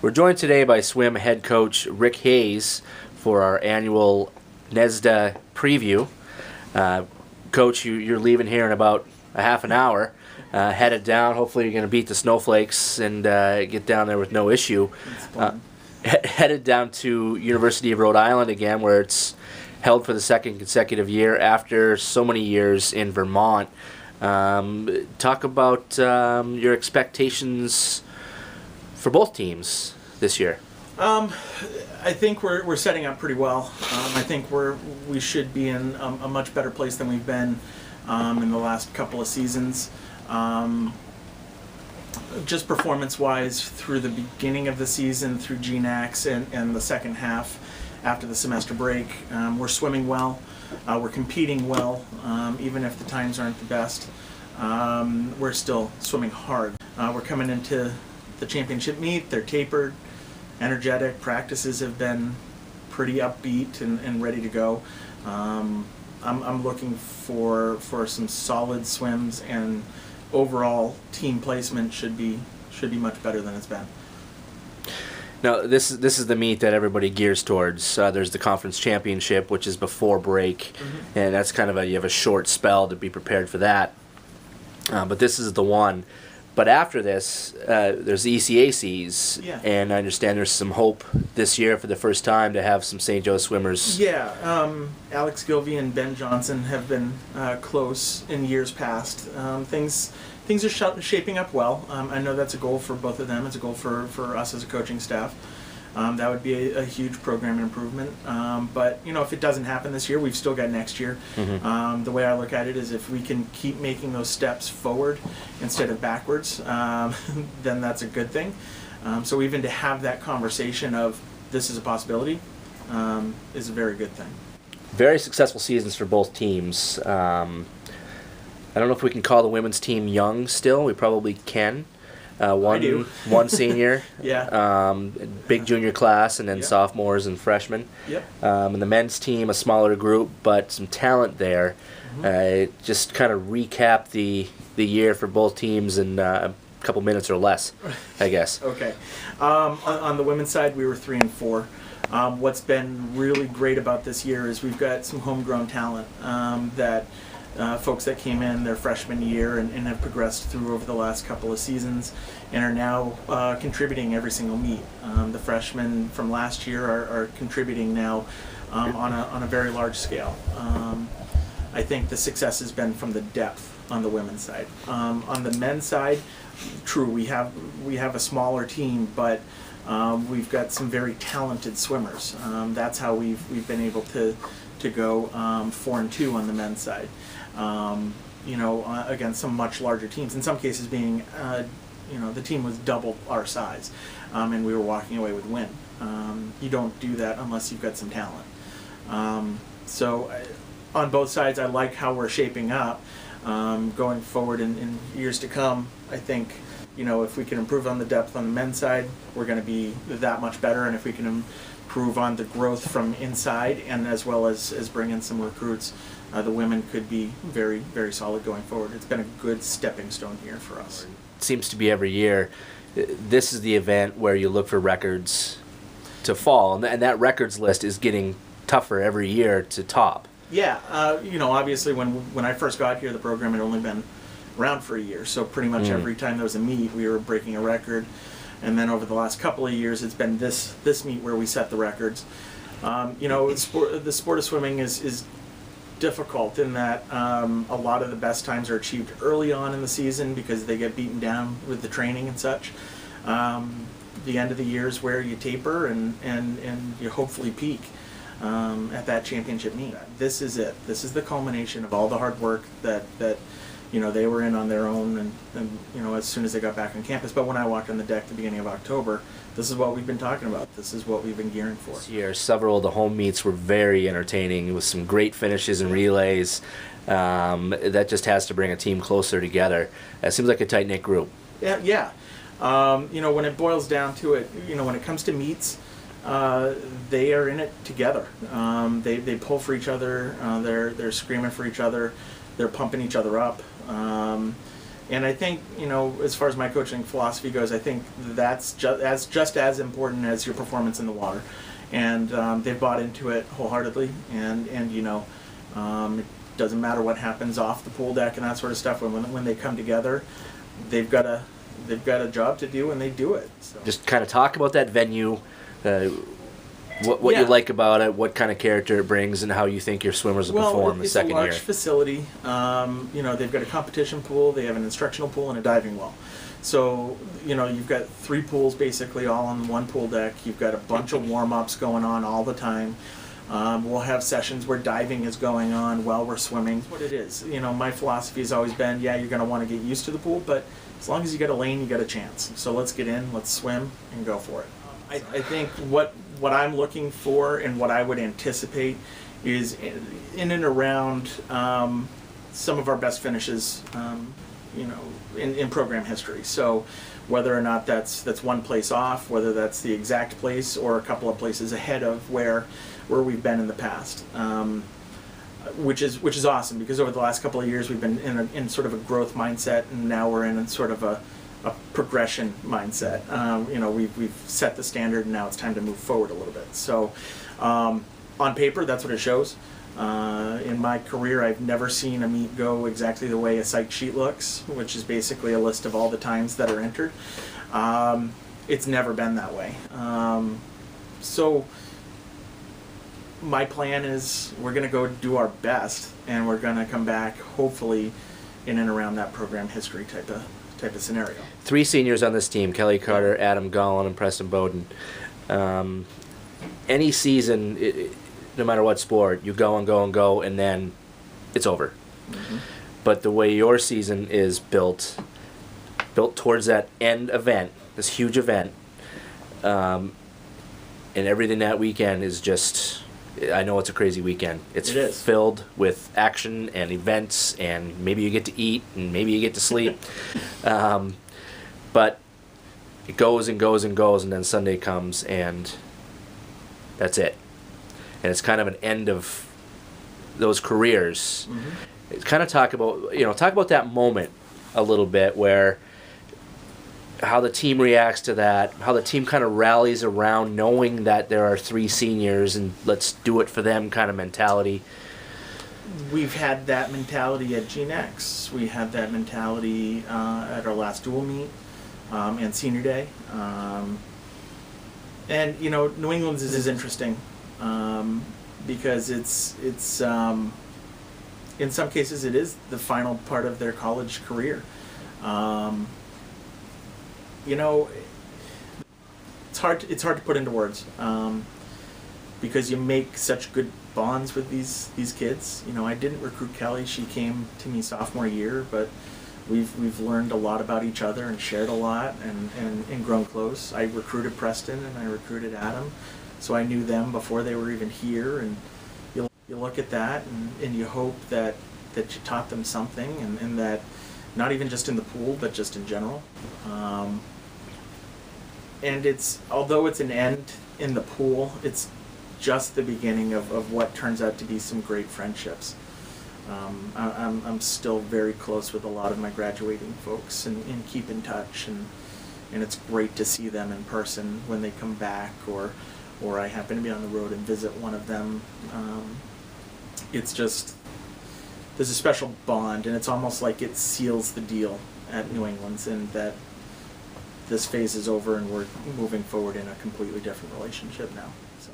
We're joined today by swim head coach Rick Hayes for our annual NEISDA Preview. Coach, you're leaving here in about a half an hour, headed down. Hopefully you're going to beat the snowflakes and get down there with no issue. Headed down to University of Rhode Island again, where it's held for the second consecutive year after so many years in Vermont. Talk about your expectations for both teams this year. I think we're setting up pretty well. I think we should be in a much better place than we've been in the last couple of seasons. Just performance-wise, through the beginning of the season, through GNAX and the second half after the semester break, we're swimming well. We're competing well, even if the times aren't the best. We're still swimming hard. We're coming into the championship meet. They're tapered, energetic. Practices have been pretty upbeat and ready to go. I'm looking for some solid swims, and overall team placement should be much better than it's been. Now, this is the meet that everybody gears towards. There's the conference championship, which is before break, and that's kind of you have a short spell to be prepared for that. But this is the one. But after this, there's the ECACs, and I understand there's some hope this year for the first time to have some St. Joe swimmers. Yeah, Alex Gilvey and Ben Johnson have been close in years past. Things are shaping up well. I know that's a goal for both of them. It's a goal for us as a coaching staff. That would be a huge program improvement. But if it doesn't happen this year, we've still got next year. The way I look at it is, if we can keep making those steps forward instead of backwards, then that's a good thing. So even to have that conversation of this is a possibility is a very good thing. Very successful seasons for both teams. I don't know if we can call the women's team young still. We probably can. One senior, big junior class, and then sophomores and freshmen. And the men's team, a smaller group, but some talent there. Just kind of recap the year for both teams in a couple minutes or less, I guess. Okay. On the women's side, we were 3-4. What's been really great about this year is we've got some homegrown talent that folks that came in their freshman year and have progressed through over the last couple of seasons and are now contributing every single meet. The freshmen from last year are contributing now on a very large scale. I think the success has been from the depth on the women's side. On the men's side, true, we have a smaller team, but we've got some very talented swimmers. That's how we've been able to go 4-2 on the men's side. Against some much larger teams. In some cases, being the team was double our size, and we were walking away with win. You don't do that unless you've got some talent. So on both sides, I like how we're shaping up. Going forward in years to come, I think if we can improve on the depth on the men's side, we're going to be that much better. And if we can improve on the growth from inside, and as well as bring in some recruits, the women could be very, very solid going forward. It's been a good stepping stone here for us. It seems to be every year. This is the event where you look for records to fall, and that records list is getting tougher every year to top. Yeah, obviously when I first got here, the program had only been around for a year, so pretty much every time there was a meet, we were breaking a record. And then over the last couple of years, it's been this meet where we set the records. The sport of swimming is difficult in that a lot of the best times are achieved early on in the season because they get beaten down with the training and such. The end of the year is where you taper and you hopefully peak at that championship meet. This is it. This is the culmination of all the hard work that they were in on their own and as soon as they got back on campus. But when I walked on the deck at the beginning of October, this is what we've been talking about. This is what we've been gearing for. This year, several of the home meets were very entertaining with some great finishes and relays. That just has to bring a team closer together. It seems like a tight-knit group. Yeah. When it boils down to it, when it comes to meets, they are in it together. They pull for each other. They're screaming for each other. They're pumping each other up. And I think, as far as my coaching philosophy goes, I think that's just as important as your performance in the water. And they've bought into it wholeheartedly. And it doesn't matter what happens off the pool deck and that sort of stuff. When they come together, they've got a job to do, and they do it. So. Just kind of talk about that venue, what you like about it, what kind of character it brings, and how you think your swimmers will perform the second year. It's a large facility. They've got a competition pool, they have an instructional pool, and a diving well. So, you've got 3 pools basically all on one pool deck. You've got a bunch of warm-ups going on all the time. We'll have sessions where diving is going on while we're swimming. What it is, my philosophy has always been, you're going to want to get used to the pool, but as long as you got a lane, you got a chance. So let's get in, let's swim, and go for it. I think what I'm looking for and what I would anticipate is in and around some of our best finishes, in program history. So whether or not that's one place off, whether that's the exact place or a couple of places ahead of where we've been in the past, which is awesome, because over the last couple of years we've been in sort of a growth mindset, and now we're in sort of a progression mindset. We've set the standard, and now it's time to move forward a little bit. So on paper, that's what it shows. In my career, I've never seen a meet go exactly the way a psych sheet looks, which is basically a list of all the times that are entered. It's never been that way. So my plan is we're going to go do our best, and we're going to come back hopefully in and around that program history type of scenario. 3 seniors on this team: Kelly Carter, Adam Gollin, and Preston Bowden. Any season, no matter what sport, you go and go and go, and then it's over. Mm-hmm. But the way your season is built towards that end event, this huge event, and everything that weekend is just, I know it's a crazy weekend. It is filled with action and events, and maybe you get to eat, and maybe you get to sleep. But it goes and goes and goes, and then Sunday comes, and that's it. And it's kind of an end of those careers. Mm-hmm. It's kind of talk about that moment a little bit, where how the team reacts to that, how the team kind of rallies around knowing that there are 3 seniors and let's do it for them kind of mentality. We've had that mentality at GNX. We had that mentality at our last dual meet and senior day. And New England's is interesting because it's in some cases it is the final part of their college career. It's hard to put into words because you make such good bonds with these kids. I didn't recruit Kelly; she came to me sophomore year, but we've learned a lot about each other and shared a lot and grown close. I recruited Preston and I recruited Adam, so I knew them before they were even here. And you look at that and you hope that you taught them something, and that not even just in the pool, but just in general. And although it's an end in the pool, it's just the beginning of what turns out to be some great friendships. I'm still very close with a lot of my graduating folks and keep in touch, and it's great to see them in person when they come back, or I happen to be on the road and visit one of them. It's just, there's a special bond, and it's almost like it seals the deal at New England's, and that this phase is over and we're moving forward in a completely different relationship now. So.